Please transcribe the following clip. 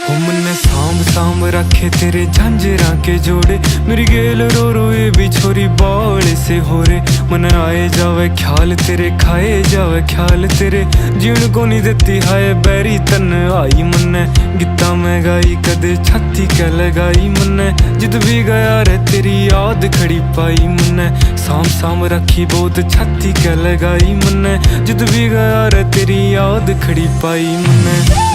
हो मन्ने सांभ सांभ रखे तेरे झांझरां के जोड़े, मेरी गेल रो रो ये भी छोरी बाले से हो रे। मन आए जावे ख्याल तेरे, खाए जावे ख्याल तेरे, जीण को नहीं देती हाय बैरी तन आई। मन्ने गीता मैं गाई कदे छाती कै लगाई, मन्ने जिद भी गया रे तेरी याद खड़ी पाई। मन्ने सांभ सांभ रखी बहुत छाती कै लगाई, मन्ने जिद भी गया रे तेरी याद खड़ी पाई। मन्ने